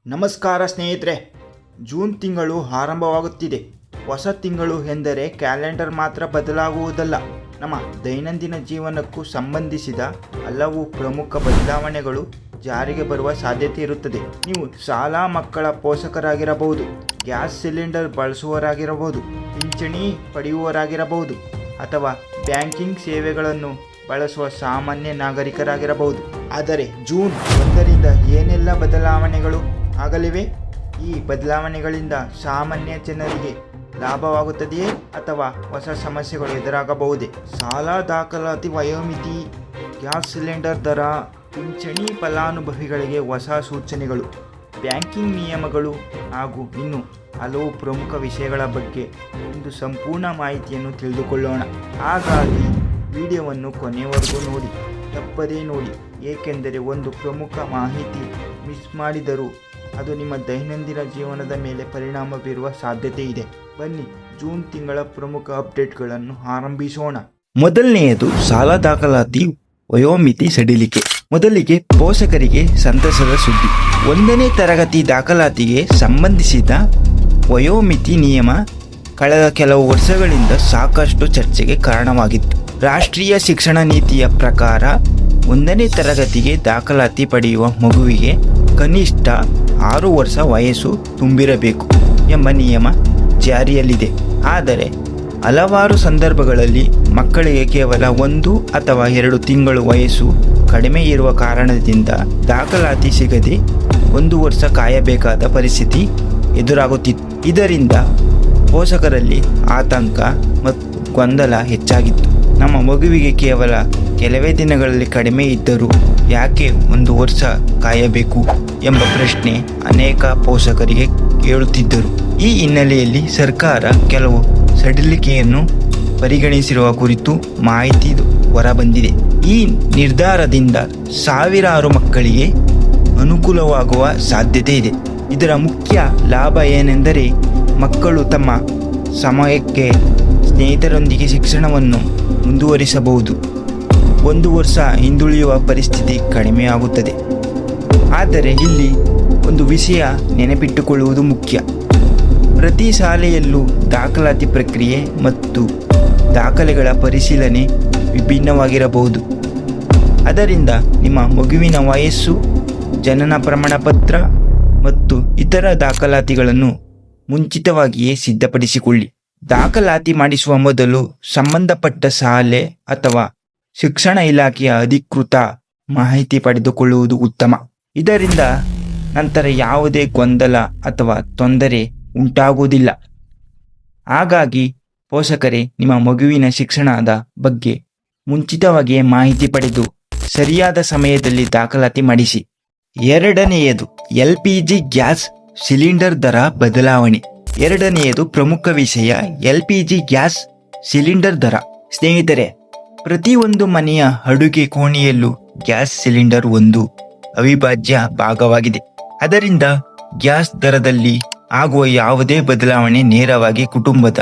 ನಮಸ್ಕಾರ ಸ್ನೇಹಿತರೆ, ಜೂನ್ ತಿಂಗಳು ಆರಂಭವಾಗುತ್ತಿದೆ. ಹೊಸ ತಿಂಗಳು ಎಂದರೆ ಕ್ಯಾಲೆಂಡರ್ ಮಾತ್ರ ಬದಲಾಗುವುದಲ್ಲ, ನಮ್ಮ ದೈನಂದಿನ ಜೀವನಕ್ಕೂ ಸಂಬಂಧಿಸಿದ ಹಲವು ಪ್ರಮುಖ ಬದಲಾವಣೆಗಳು ಜಾರಿಗೆ ಬರುವ ಸಾಧ್ಯತೆ ಇರುತ್ತದೆ. ನೀವು ಶಾಲಾ ಮಕ್ಕಳ ಪೋಷಕರಾಗಿರಬಹುದು, ಗ್ಯಾಸ್ ಸಿಲಿಂಡರ್ ಬಳಸುವವರಾಗಿರಬಹುದು, ಪಿಂಚಣಿ ಪಡೆಯುವವರಾಗಿರಬಹುದು ಅಥವಾ ಬ್ಯಾಂಕಿಂಗ್ ಸೇವೆಗಳನ್ನು ಬಳಸುವ ಸಾಮಾನ್ಯ ನಾಗರಿಕರಾಗಿರಬಹುದು. ಆದರೆ ಜೂನ್ 1ರಿಂದ ಏನೆಲ್ಲ ಬದಲಾವಣೆಗಳು ಆಗಲಿವೆ? ಈ ಬದಲಾವಣೆಗಳಿಂದ ಸಾಮಾನ್ಯ ಜನರಿಗೆ ಲಾಭವಾಗುತ್ತದೆಯೇ ಅಥವಾ ಹೊಸ ಸಮಸ್ಯೆಗಳು ಎದುರಾಗಬಹುದೇ? ಶಾಲಾ ದಾಖಲಾತಿ ವಯೋಮಿತಿ, ಗ್ಯಾಸ್ ಸಿಲಿಂಡರ್ ದರ, ಪಿಂಚಣಿ ಫಲಾನುಭವಿಗಳಿಗೆ ಹೊಸ ಸೂಚನೆಗಳು, ಬ್ಯಾಂಕಿಂಗ್ ನಿಯಮಗಳು ಹಾಗೂ ಇನ್ನು ಹಲವು ಪ್ರಮುಖ ವಿಷಯಗಳ ಬಗ್ಗೆ ಇಂದು ಸಂಪೂರ್ಣ ಮಾಹಿತಿಯನ್ನು ತಿಳಿದುಕೊಳ್ಳೋಣ. ಹಾಗಾಗಿ ವಿಡಿಯೋವನ್ನು ಕೊನೆಯವರೆಗೂ ನೋಡಿ, ತಪ್ಪದೇ ನೋಡಿ, ಏಕೆಂದರೆ ಒಂದು ಪ್ರಮುಖ ಮಾಹಿತಿ ಮಿಸ್ ಮಾಡಿದರೂ ಅದು ನಿಮ್ಮ ದೈನಂದಿನ ಜೀವನದ ಮೇಲೆ ಪರಿಣಾಮ ಬೀರುವ ಸಾಧ್ಯತೆ ಇದೆ. ಬನ್ನಿ ಜೂನ್ ತಿಂಗಳ ಪ್ರಮುಖ ಅಪ್ಡೇಟ್ಗಳನ್ನು ಆರಂಭಿಸೋಣ. ಮೊದಲನೆಯದು ಶಾಲಾ ದಾಖಲಾತಿ ವಯೋಮಿತಿ ಸಡಿಲಿಕೆ. ಮೊದಲಿಗೆ ಪೋಷಕರಿಗೆ ಸಂತಸದ ಸುದ್ದಿ. 1ನೇ ತರಗತಿ ದಾಖಲಾತಿಗೆ ಸಂಬಂಧಿಸಿದ ವಯೋಮಿತಿ ನಿಯಮ ಕಳೆದ ಕೆಲವು ವರ್ಷಗಳಿಂದ ಸಾಕಷ್ಟು ಚರ್ಚೆಗೆ ಕಾರಣವಾಗಿತ್ತು. ರಾಷ್ಟ್ರೀಯ ಶಿಕ್ಷಣ ನೀತಿಯ ಪ್ರಕಾರ 1ನೇ ತರಗತಿಗೆ ದಾಖಲಾತಿ ಪಡೆಯುವ ಮಗುವಿಗೆ ಕನಿಷ್ಠ 6 ವರ್ಷ ವಯಸ್ಸು ತುಂಬಿರಬೇಕು ಎಂಬ ನಿಯಮ ಜಾರಿಯಲ್ಲಿದೆ. ಆದರೆ ಹಲವಾರು ಸಂದರ್ಭಗಳಲ್ಲಿ ಮಕ್ಕಳಿಗೆ ಕೇವಲ 1 ಅಥವಾ 2 ತಿಂಗಳು ವಯಸ್ಸು ಕಡಿಮೆ ಇರುವ ಕಾರಣದಿಂದ ದಾಖಲಾತಿ ಸಿಗದೆ 1 ವರ್ಷ ಕಾಯಬೇಕಾದ ಪರಿಸ್ಥಿತಿ ಎದುರಾಗುತ್ತಿತ್ತು. ಇದರಿಂದ ಪೋಷಕರಲ್ಲಿ ಆತಂಕ ಮತ್ತು ಗೊಂದಲ ಹೆಚ್ಚಾಗಿತ್ತು. ನಮ್ಮ ಮಗುವಿಗೆ ಕೇವಲ ಕೆಲವೇ ದಿನಗಳಲ್ಲಿ ಕಡಿಮೆ ಇದ್ದರೂ ಯಾಕೆ 1 ವರ್ಷ ಕಾಯಬೇಕು ಎಂಬ ಪ್ರಶ್ನೆ ಅನೇಕ ಪೋಷಕರಿಗೆ ಕೇಳುತ್ತಿದ್ದರು. ಈ ಹಿನ್ನೆಲೆಯಲ್ಲಿ ಸರ್ಕಾರ ಕೆಲವು ಸಡಿಲಿಕೆಯನ್ನು ಪರಿಗಣಿಸಿರುವ ಕುರಿತು ಮಾಹಿತಿ ಹೊರಬಂದಿದೆ. ಈ ನಿರ್ಧಾರದಿಂದ ಸಾವಿರಾರು ಮಕ್ಕಳಿಗೆ ಅನುಕೂಲವಾಗುವ ಸಾಧ್ಯತೆ ಇದೆ. ಇದರ ಮುಖ್ಯ ಲಾಭ ಏನೆಂದರೆ ಮಕ್ಕಳು ತಮ್ಮ ಸಮಯಕ್ಕೆ ಸ್ನೇಹಿತರೊಂದಿಗೆ ಶಿಕ್ಷಣವನ್ನು ಮುಂದುವರಿಸಬಹುದು. 1 ವರ್ಷ ಹಿಂದುಳಿಯುವ ಪರಿಸ್ಥಿತಿ ಕಡಿಮೆಯಾಗುತ್ತದೆ. ಆದರೆ ಇಲ್ಲಿ ಒಂದು ವಿಷಯ ನೆನಪಿಟ್ಟುಕೊಳ್ಳುವುದು ಮುಖ್ಯ. ಪ್ರತಿ ಶಾಲೆಯಲ್ಲೂ ದಾಖಲಾತಿ ಪ್ರಕ್ರಿಯೆ ಮತ್ತು ದಾಖಲೆಗಳ ಪರಿಶೀಲನೆ ವಿಭಿನ್ನವಾಗಿರಬಹುದು. ಅದರಿಂದ ನಿಮ್ಮ ಮಗುವಿನ ವಯಸ್ಸು, ಜನನ ಪ್ರಮಾಣಪತ್ರ ಮತ್ತು ಇತರ ದಾಖಲಾತಿಗಳನ್ನು ಮುಂಚಿತವಾಗಿಯೇ ಸಿದ್ಧಪಡಿಸಿಕೊಳ್ಳಿ. ದಾಖಲಾತಿ ಮಾಡಿಸುವ ಮೊದಲು ಸಂಬಂಧಪಟ್ಟ ಶಾಲೆ ಅಥವಾ ಶಿಕ್ಷಣ ಇಲಾಖೆಯ ಅಧಿಕೃತ ಮಾಹಿತಿ ಪಡೆದುಕೊಳ್ಳುವುದು ಉತ್ತಮ. ಇದರಿಂದ ನಂತರ ಯಾವುದೇ ಗೊಂದಲ ಅಥವಾ ತೊಂದರೆ ಉಂಟಾಗುವುದಿಲ್ಲ. ಹಾಗಾಗಿ ಪೋಷಕರೇ ನಿಮ್ಮ ಮಗುವಿನ ಶಿಕ್ಷಣದ ಬಗ್ಗೆ ಮುಂಚಿತವಾಗಿಯೇ ಮಾಹಿತಿ ಪಡೆದು ಸರಿಯಾದ ಸಮಯದಲ್ಲಿ ದಾಖಲಾತಿ ಮಾಡಿಸಿ. 2ನೇಯದು LPG ಗ್ಯಾಸ್ ಸಿಲಿಂಡರ್ ದರ ಬದಲಾವಣೆ. 2ನೇಯದು ಪ್ರಮುಖ ವಿಷಯ LPG ಗ್ಯಾಸ್ ಸಿಲಿಂಡರ್ ದರ. ಸ್ನೇಹಿತರೆ, ಪ್ರತಿಯೊಂದು ಮನೆಯ ಅಡುಗೆ ಕೋಣೆಯಲ್ಲೂ ಗ್ಯಾಸ್ ಸಿಲಿಂಡರ್ ಒಂದು ಅವಿಭಾಜ್ಯ ಭಾಗವಾಗಿದೆ. ಅದರಿಂದ ಗ್ಯಾಸ್ ದರದಲ್ಲಿ ಆಗುವ ಯಾವುದೇ ಬದಲಾವಣೆ ನೇರವಾಗಿ ಕುಟುಂಬದ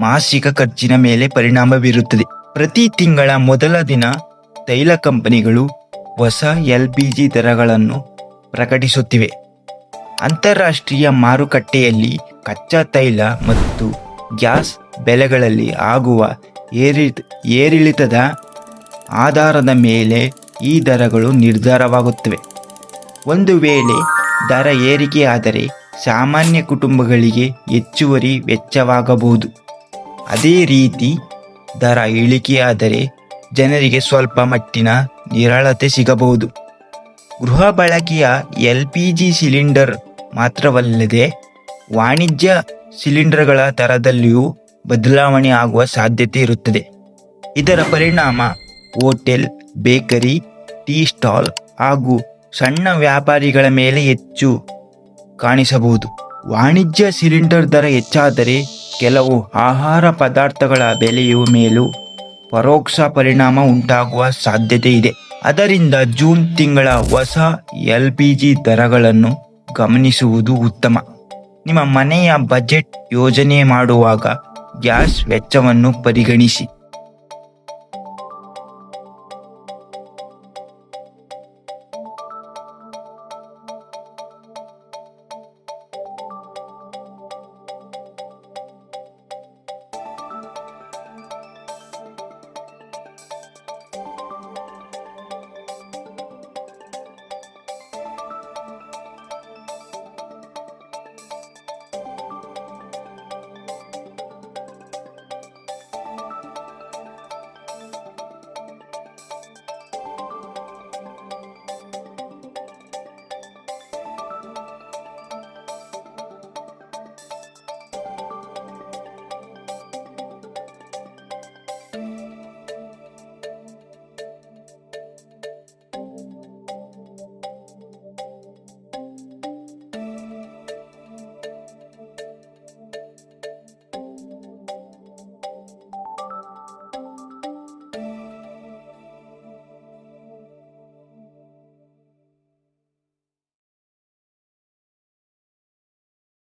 ಮಾಸಿಕ ಖರ್ಚಿನ ಮೇಲೆ ಪರಿಣಾಮ ಬೀರುತ್ತದೆ. ಪ್ರತಿ ತಿಂಗಳ ಮೊದಲ ದಿನ ತೈಲ ಕಂಪನಿಗಳು ಹೊಸ LPG ದರಗಳನ್ನು ಪ್ರಕಟಿಸುತ್ತಿವೆ. ಅಂತಾರಾಷ್ಟ್ರೀಯ ಮಾರುಕಟ್ಟೆಯಲ್ಲಿ ಕಚ್ಚಾ ತೈಲ ಮತ್ತು ಗ್ಯಾಸ್ ಬೆಲೆಗಳಲ್ಲಿ ಆಗುವ ಏರಿಳಿತದ ಆಧಾರದ ಮೇಲೆ ಈ ದರಗಳು ನಿರ್ಧಾರವಾಗುತ್ತವೆ. ಒಂದು ವೇಳೆ ದರ ಏರಿಕೆಯಾದರೆ ಸಾಮಾನ್ಯ ಕುಟುಂಬಗಳಿಗೆ ಹೆಚ್ಚುವರಿ ವೆಚ್ಚವಾಗಬಹುದು. ಅದೇ ರೀತಿ ದರ ಇಳಿಕೆಯಾದರೆ ಜನರಿಗೆ ಸ್ವಲ್ಪ ಮಟ್ಟಿನ ನಿರಾಳತೆ ಸಿಗಬಹುದು. ಗೃಹ ಬಳಕೆಯ LPG ಸಿಲಿಂಡರ್ ಮಾತ್ರವಲ್ಲದೆ ವಾಣಿಜ್ಯ ಸಿಲಿಂಡರ್ಗಳ ದರದಲ್ಲಿಯೂ ಬದಲಾವಣೆ ಆಗುವ ಸಾಧ್ಯತೆ ಇರುತ್ತದೆ. ಇದರ ಪರಿಣಾಮ ಹೋಟೆಲ್, ಬೇಕರಿ, ಟೀ ಸ್ಟಾಲ್ ಹಾಗೂ ಸಣ್ಣ ವ್ಯಾಪಾರಿಗಳ ಮೇಲೆ ಹೆಚ್ಚು ಕಾಣಿಸಬಹುದು. ವಾಣಿಜ್ಯ ಸಿಲಿಂಡರ್ ದರ ಹೆಚ್ಚಾದರೆ ಕೆಲವು ಆಹಾರ ಪದಾರ್ಥಗಳ ಬೆಲೆಯ ಮೇಲೂ ಪರೋಕ್ಷ ಪರಿಣಾಮ ಉಂಟಾಗುವ ಸಾಧ್ಯತೆ ಇದೆ. ಅದರಿಂದ ಜೂನ್ ತಿಂಗಳ ಹೊಸ LPG ದರಗಳನ್ನು ಗಮನಿಸುವುದು ಉತ್ತಮ. ನಿಮ್ಮ ಮನೆಯ ಬಜೆಟ್ ಯೋಜನೆ ಮಾಡುವಾಗ ಗ್ಯಾಸ್ ವೆಚ್ಚವನ್ನು ಪರಿಗಣಿಸಿ.